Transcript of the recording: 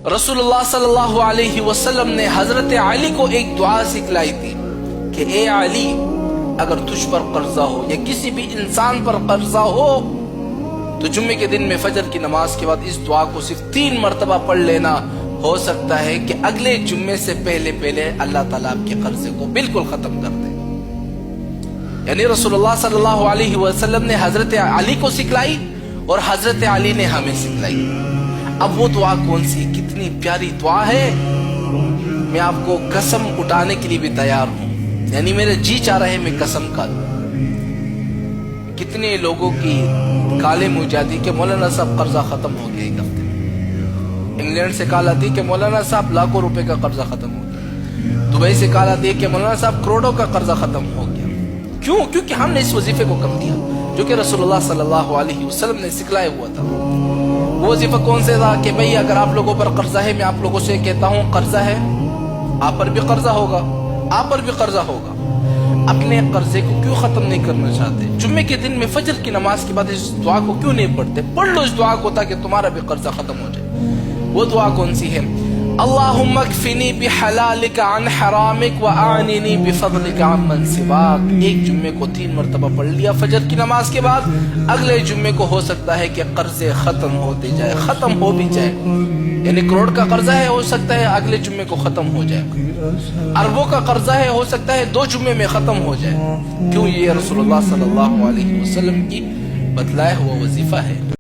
रसूलुल्लाह सल्लल्लाहु अलैहि वसल्लम ने हजरत अली को एक दुआ सिखलाई थी कि ए अली, अगर तुझ पर कर्जा हो या किसी भी इंसान पर कर्जा हो तो जुम्मे के दिन में फजर की नमाज के बाद इस दुआ को सिर्फ 3 मरतबा पढ़ लेना। हो सकता है कि अगले जुम्मे से पहले पहले अल्लाह ताला आपके कर्जे को बिल्कुल खत्म कर दे। यानी रसूलुल्लाह सल्लल्लाहु अलैहि वसल्लम ने हजरत अली को सिखलाई और हजरत अली ने हमें सिखलाई। अब वो दुआ कौन सी, कितनी प्यारी दुआ है, मैं आपको कसम उठाने के लिए भी तैयार हूं। यानी मेरे जी चाह रहे मैं कसम खा दूं। कितने लोगों की काले मुंह जाती कि मौलाना साहब कर्जा खत्म हो गया एक हफ्ते में। इंग्लैंड से कॉल आती कि मौलाना साहब लाखों रुपए का कर्जा खत्म हो गया। दुबई से कॉल आती है कि मौलाना साहब करोड़ों का कर्जा खत्म हो गया। क्यों? क्योंकि हमने इस वजीफे को कम दिया जो कि रसूलुल्लाह सल्लल्लाहु अलैहि वसल्लम ने सिखलाया हुआ था। वो वजीफा कौन से था कि भाई अगर आप लोगों पर कर्जा है, मैं आप लोगों से कहता हूं कर्जा है, आप पर भी कर्जा होगा, आप पर भी कर्जा होगा। अपने कर्जे को क्यों खत्म नहीं करना चाहते? जुम्मे के दिन में फजर की नमाज के बाद इस दुआ को क्यों नहीं पढ़ते? पढ़ लो इस दुआ को ताकि तुम्हारा भी कर्जा खत्म हो जाए। वो दुआ कौन सी है? अल्लाहुम्मा कफिनी बिहलालिका अन हरामिक व आनिनी बिफदलिका अम्मन सिवाक। एक जुम्मे को 3 मरतबा पढ़ लिया फजर की नमाज के बाद, अगले जुम्मे को हो सकता है कि कर्जे खत्म होते जाए, खत्म हो भी जाए। यानी करोड़ का कर्जा है, हो सकता है अगले जुम्मे को खत्म हो जाए। अरबों का कर्जा है, हो सकता है 2 जुम्मे में खत्म हो जाए। क्यों? ये रसूलुल्लाह सल्लल्लाहु अलैहि वसल्लम की बतलाया हुआ वजीफा है।